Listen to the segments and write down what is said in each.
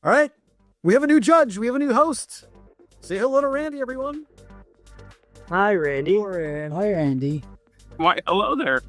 All right. We have a new judge. We have a new host. Say hello to Randy, everyone. Hi, Randy. Hi, Andy. Why, hello there.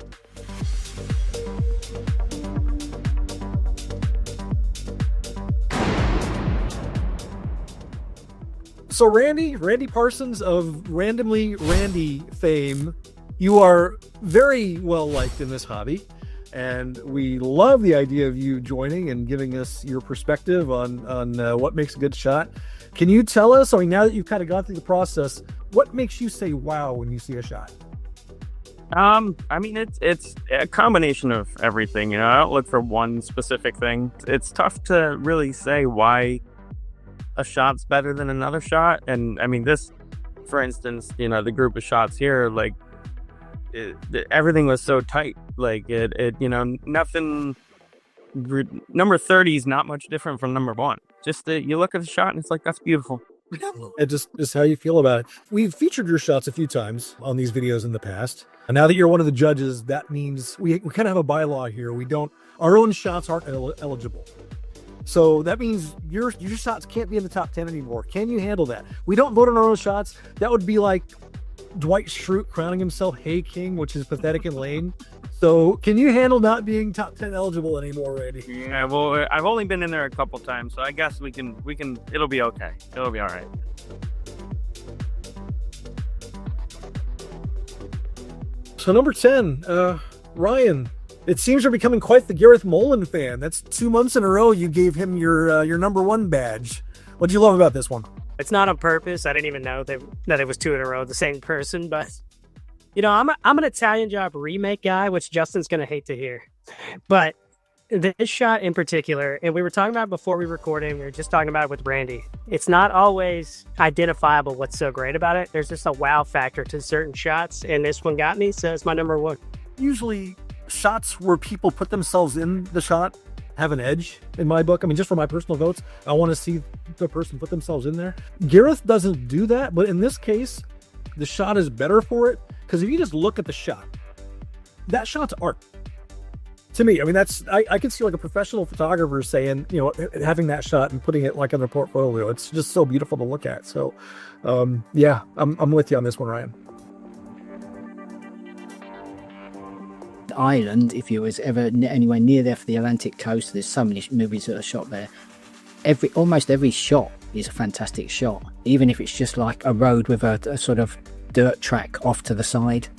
So Randy Parsons of Randomly Randy fame, you are very well liked in this hobby, and we love the idea of you joining and giving us your perspective on what makes a good shot. Can you tell us, I mean, now that you've kind of gone through the process, what makes you say wow when you see a shot? I mean, it's a combination of everything. You know, I don't look for one specific thing. It's tough to really say why a shot's better than another shot. And I mean, this, for instance, you know, the group of shots here, like everything was so tight. Like you know, nothing. Number 30 is not much different from number 1. Just you look at the shot and it's like, that's beautiful. It just how you feel about it. We've featured your shots a few times on these videos in the past. And now that you're one of the judges, that means we kind of have a bylaw here. Our own shots aren't eligible. So that means your shots can't be in the top 10 anymore. Can you handle that? We don't vote on our own shots. That would be like Dwight Schrute crowning himself Hey King, which is pathetic and lame. So can you handle not being top 10 eligible anymore, Randy? Yeah, well, I've only been in there a couple times, so I guess we can, it'll be okay. It'll be all right. So number 10, Ryan, it seems you're becoming quite the Gareth Mullen fan. That's 2 months in a row you gave him your number 1 badge. What'd you love about this one? It's not on purpose. I didn't even know that it was 2 in a row, the same person. But, you know, I'm an Italian Job remake guy, which Justin's going to hate to hear. But this shot in particular, and we were talking about it before we recorded, we were just talking about it with Randy. It's not always identifiable what's so great about it. There's just a wow factor to certain shots, and this one got me, so it's my number 1. Usually shots where people put themselves in the shot have an edge in my book. I mean, just for my personal votes, I want to see the person put themselves in there. Gareth doesn't do that, but in this case, the shot is better for it, because if you just look at the shot, that shot's art. To me, I mean, I can see like a professional photographer saying, you know, having that shot and putting it like on their portfolio. It's just so beautiful to look at. So, yeah, I'm with you on this one, Ryan. Ireland, if you was ever anywhere near there for the Atlantic coast, there's so many movies that are shot there. Almost every shot is a fantastic shot, even if it's just like a road with a sort of dirt track off to the side.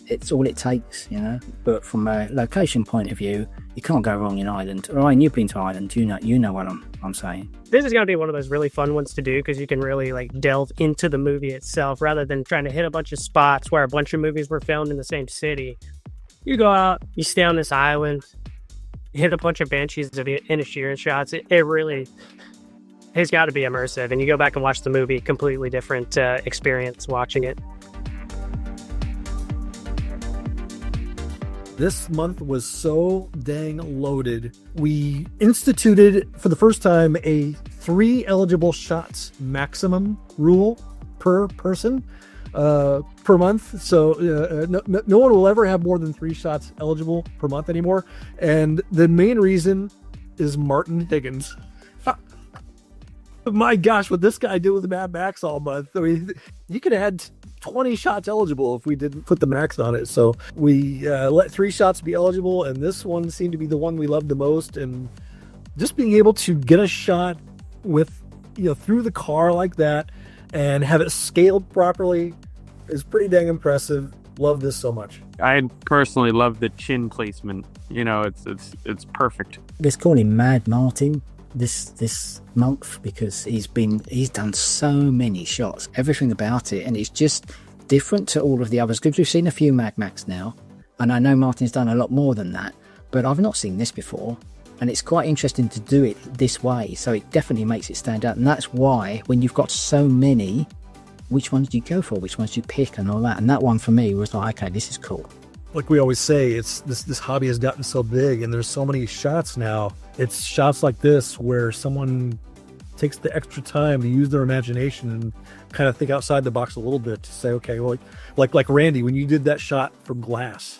It's all it takes, you know. But from a location point of view, you can't go wrong in Ireland. Ryan, you've been to Ireland, you know what I'm saying. This is going to be one of those really fun ones to do because you can really like delve into the movie itself rather than trying to hit a bunch of spots where a bunch of movies were filmed in the same city. You go out, you stay on this island, hit a bunch of Banshees of Inisherin shots. It really has got to be immersive, and you go back and watch the movie, completely different experience watching it. This month was so dang loaded. We instituted for the first time a 3 eligible shots maximum rule per person. Per month, so no one will ever have more than 3 shots eligible per month anymore. And the main reason is Martin Higgins. My gosh, what this guy did with Mad Max all month. I mean, you could have had 20 shots eligible if we didn't put the max on it. So we let 3 shots be eligible, and this one seemed to be the one we loved the most. And just being able to get a shot with, you know, through the car like that and have it scaled properly is pretty dang impressive. Love this so much. I personally love the chin placement. You know, it's perfect. Let's call him Mad Martin this month because he's done so many shots, everything about it, and it's just different to all of the others because we've seen a few Mad Max now, and I know Martin's done a lot more than that, but I've not seen this before. And it's quite interesting to do it this way, so it definitely makes it stand out. And that's why when you've got so many, which ones do you go for, which ones do you pick and all that. And that one for me was like, okay, this is cool. Like we always say, it's this hobby has gotten so big and there's so many shots now. It's shots like this where someone takes the extra time to use their imagination and kind of think outside the box a little bit to say, okay, well, like Randy, when you did that shot from Glass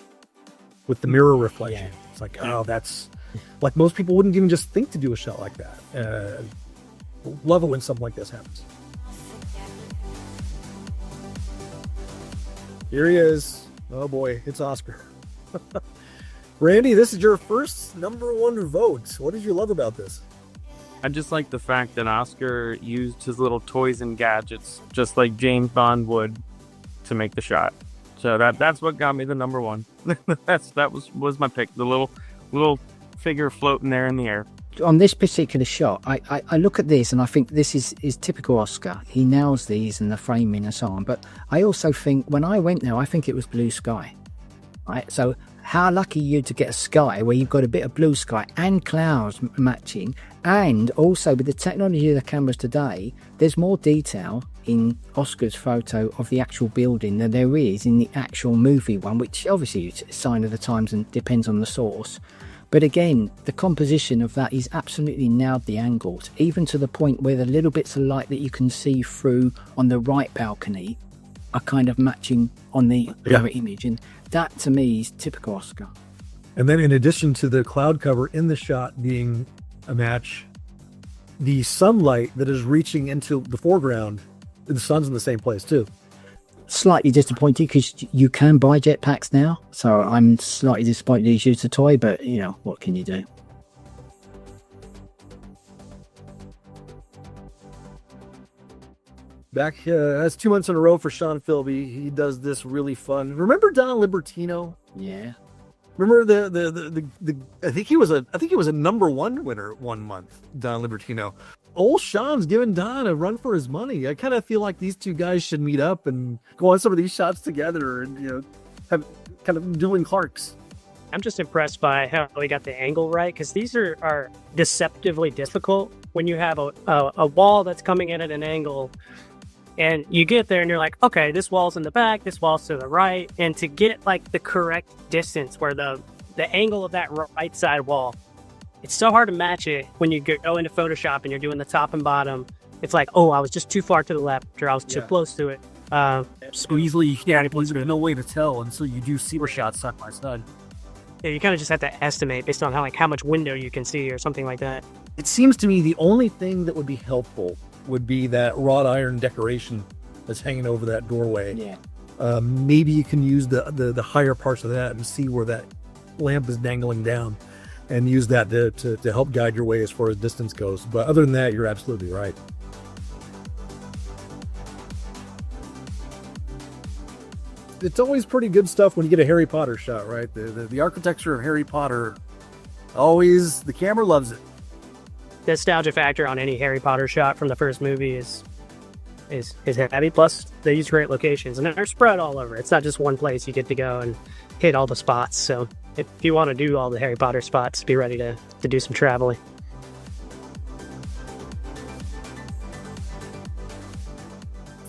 with the mirror reflection, it's like, oh, that's like most people wouldn't even just think to do a shot like that. Love it when something like this happens. Here he is. Oh boy, it's Oscar. Randy, this is your first #1 vote. What did you love about this? I just like the fact that Oscar used his little toys and gadgets, just like James Bond would, to make the shot. So that's what got me the #1. that was my pick. The little figure floating there in the air. On this particular shot, I look at this and I think this is typical Oscar. He nails these and the framing and so on. But I also think when I went there, I think it was blue sky. Right? So how lucky you to get a sky where you've got a bit of blue sky and clouds matching, and also with the technology of the cameras today, there's more detail in Oscar's photo of the actual building than there is in the actual movie one, which obviously is a sign of the times and depends on the source. But again, the composition of that is absolutely nailed the angles, even to the point where the little bits of light that you can see through on the right balcony are kind of matching on the other image, and that to me is typical Oscar. And then in addition to the cloud cover in the shot being a match, the sunlight that is reaching into the foreground, the sun's in the same place too. Slightly disappointed because you can buy jetpacks now, so I'm slightly disappointed he's used a toy, but you know, what can you do? Back, that's 2 months in a row for Sean Philby. He does this really fun. Remember Don Libertino? Yeah. Remember the I think he was a #1 winner one month, Don Libertino. Old Sean's giving Don a run for his money. I kind of feel like these two guys should meet up and go on some of these shots together and, you know, have kind of dueling Clarks. I'm just impressed by how he got the angle right, because these are deceptively difficult when you have a wall that's coming in at an angle. And you get there and you're like, okay, this wall's in the back, this wall's to the right. And to get like the correct distance where the angle of that right side wall, it's so hard to match it when you go into Photoshop and you're doing the top and bottom. It's like, oh, I was just too far to the left or I was too close to it. So easily, there's no way to tell until you do see shots side by side. Yeah, you kind of just have to estimate based on how much window you can see or something like that. It seems to me the only thing that would be helpful would be that wrought iron decoration that's hanging over that doorway. Yeah. Maybe you can use the higher parts of that and see where that lamp is dangling down and use that to help guide your way as far as distance goes. But other than that, you're absolutely right. It's always pretty good stuff when you get a Harry Potter shot, right? The architecture of Harry Potter, always, the camera loves it. Nostalgia factor on any Harry Potter shot from the first movie is heavy. Plus, they use great locations and they're spread all over. It's not just one place you get to go and hit all the spots. So if you want to do all the Harry Potter spots, be ready to do some traveling.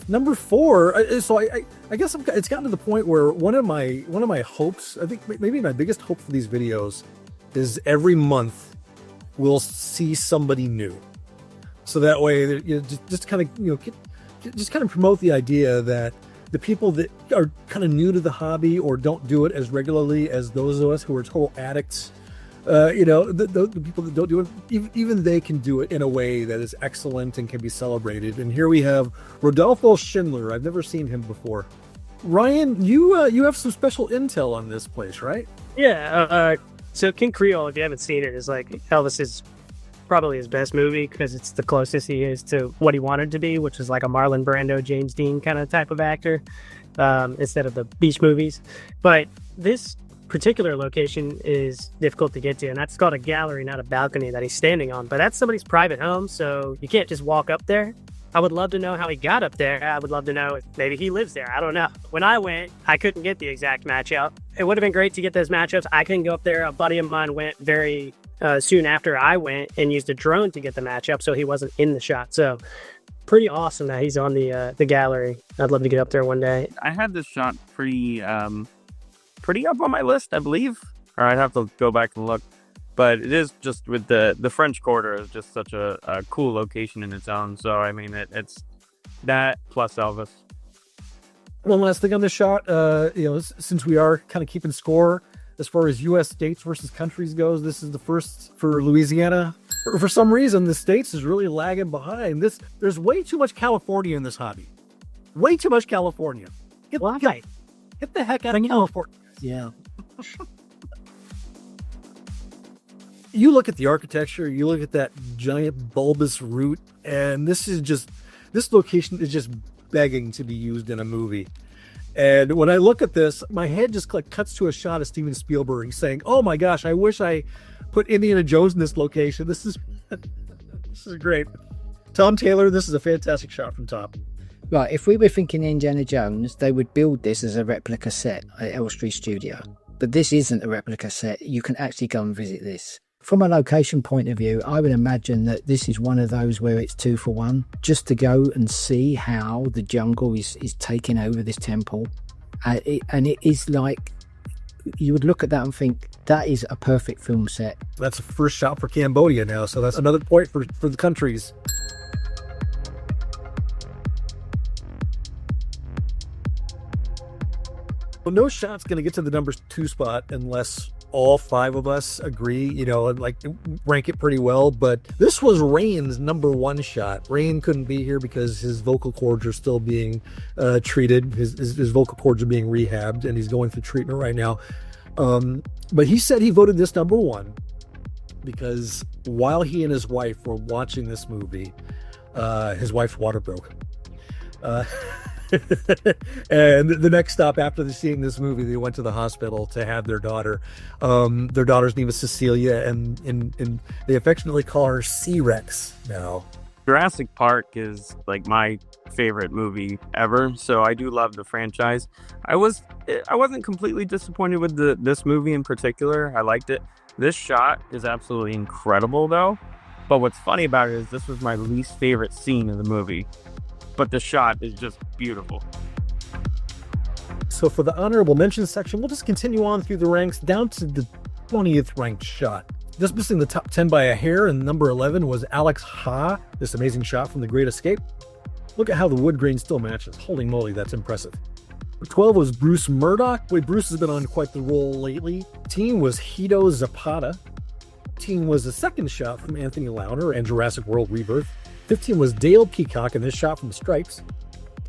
#4. So I guess it's gotten to the point where one of my hopes, I think maybe my biggest hope for these videos, is every month we'll see somebody new. So that way, just kind of promote the idea that the people that are kind of new to the hobby or don't do it as regularly as those of us who are total addicts, the people that don't do it, even they can do it in a way that is excellent and can be celebrated. And here we have Rodolfo Schindler. I've never seen him before. Ryan, you have some special intel on this place, right? Yeah. So King Creole, if you haven't seen it, is like Elvis's probably his best movie because it's the closest he is to what he wanted to be, which is like a Marlon Brando, James Dean kind of type of actor, instead of the beach movies. But this particular location is difficult to get to, and that's called a gallery, not a balcony that he's standing on. But that's somebody's private home, so you can't just walk up there. I would love to know how he got up there. I would love to know if maybe he lives there. I don't know. When I went, I couldn't get the exact matchup. It would have been great to get those matchups. I couldn't go up there. A buddy of mine went very soon after I went and used a drone to get the matchup, so he wasn't in the shot. So pretty awesome that he's on the gallery. I'd love to get up there one day. I had this shot pretty up on my list, I believe. Or I'd have to go back and look. But it is just with the French Quarter is just such a cool location in its own. So, I mean, it's that plus Elvis. One last thing on this shot, since we are kind of keeping score as far as U.S. states versus countries goes, this is the first for Louisiana. For some reason, the States is really lagging behind. There's way too much California in this hobby. Way too much California. Get the heck out of California. Yeah. You look at the architecture, you look at that giant bulbous root, and this location is just begging to be used in a movie. And when I look at this, my head just cuts to a shot of Steven Spielberg saying, "Oh my gosh, I wish I put Indiana Jones in this location. This is great." Tom Taylor, this is a fantastic shot from top. Right, if we were thinking Indiana Jones, they would build this as a replica set at Elstree Studio. But this isn't a replica set. You can actually go and visit this. From a location point of view, I would imagine that this is one of those where it's 2 for 1, just to go and see how the jungle is taking over this temple. And it is like, you would look at that and think, that is a perfect film set. That's the first shot for Cambodia now, so that's another point for the countries. Well, no shot's going to get to the number 2 spot unless all 5 of us agree, and rank it pretty well. But this was Rain's number 1 shot. Rain couldn't be here because his vocal cords are still being treated. His vocal cords are being rehabbed, and he's going through treatment right now. But he said he voted this number 1 because while he and his wife were watching this movie, his wife's water broke. And the next stop after seeing this movie, they went to the hospital to have their daughter. Their daughter's name is Cecilia, and they affectionately call her C-Rex now. Jurassic Park is like my favorite movie ever, so I do love the franchise. I wasn't completely disappointed with this movie in particular. I liked it. This shot is absolutely incredible, though. But what's funny about it is this was my least favorite scene of the movie. But the shot is just beautiful. So for the honorable mention section, we'll just continue on through the ranks down to the 20th ranked shot. Just missing the top 10 by a hair, and number 11 was Alex Ha, this amazing shot from The Great Escape. Look at how the wood grain still matches. Holy moly, that's impressive. 12 was Bruce Murdoch. Boy, Bruce has been on quite the roll lately. 15 was Hito Zapata. 14 was the second shot from Anthony Launer and Jurassic World Rebirth. 15 was Dale Peacock in this shot from Stripes.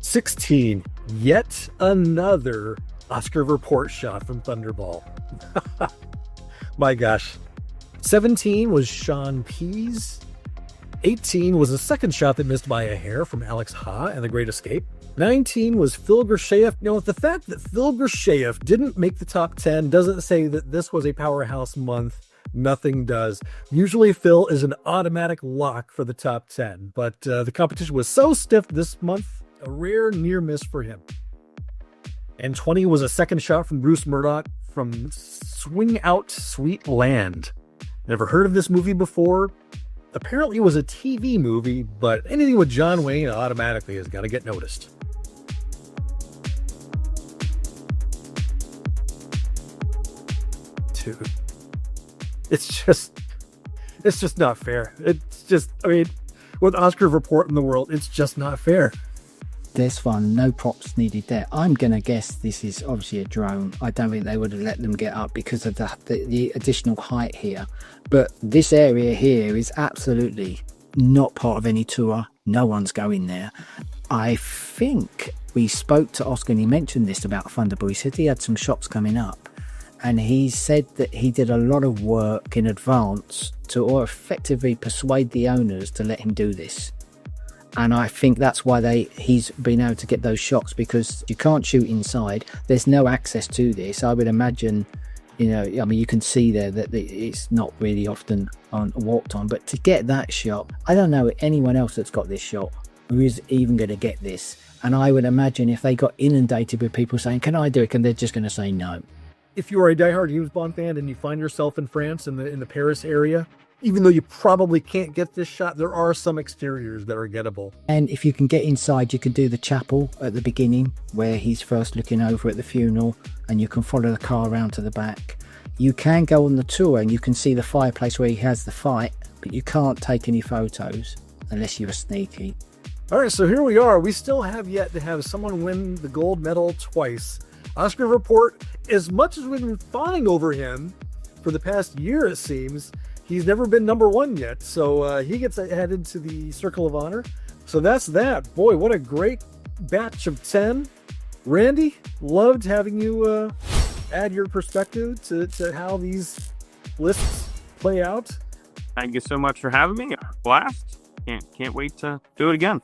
16, yet another Oscar Report shot from Thunderball. My gosh. 17 was Sean Pease. 18 was a second shot that missed by a hair from Alex Ha and The Great Escape. 19 was Phil Gershayev. The fact that Phil Gershayev didn't make the top 10 doesn't say that this was a powerhouse month. Nothing does. Usually Phil is an automatic lock for the top 10, but the competition was so stiff this month, a rare near miss for him. And 20 was a second shot from Bruce Murdoch from Swing Out Sweet Land. Never heard of this movie before. Apparently it was a TV movie, but anything with John Wayne automatically has got to get noticed. Dude. It's just not fair. With Oscar Report in the world, it's just not fair. There's fun, no props needed there. I'm going to guess this is obviously a drone. I don't think they would have let them get up because of the additional height here. But this area here is absolutely not part of any tour. No one's going there. I think we spoke to Oscar and he mentioned this about Thunderball. He said he had some shops coming up. And he said that he did a lot of work in advance to effectively persuade the owners to let him do this. And I think that's why he's been able to get those shots, because you can't shoot inside. There's no access to this. I would imagine, you can see there that it's not really often walked on. But to get that shot, I don't know anyone else that's got this shot who is even going to get this. And I would imagine if they got inundated with people saying, "Can I do it?" and they're just going to say no. If you are a diehard James Bond fan and you find yourself in France, in the Paris area, even though you probably can't get this shot, there are some exteriors that are gettable. And if you can get inside, you can do the chapel at the beginning where he's first looking over at the funeral, and you can follow the car around to the back. You can go on the tour and you can see the fireplace where he has the fight, but you can't take any photos unless you're sneaky. All right, so here we are. We still have yet to have someone win the gold medal twice. Oscar Report, as much as we've been fawning over him for the past year, it seems, He's never been number one yet, so he gets added to the Circle of Honor. So that's that. Boy, what a great batch of 10. Randy, loved having you add your perspective to how these lists play out. Thank you so much for having me. Blast. Can't wait to do it again.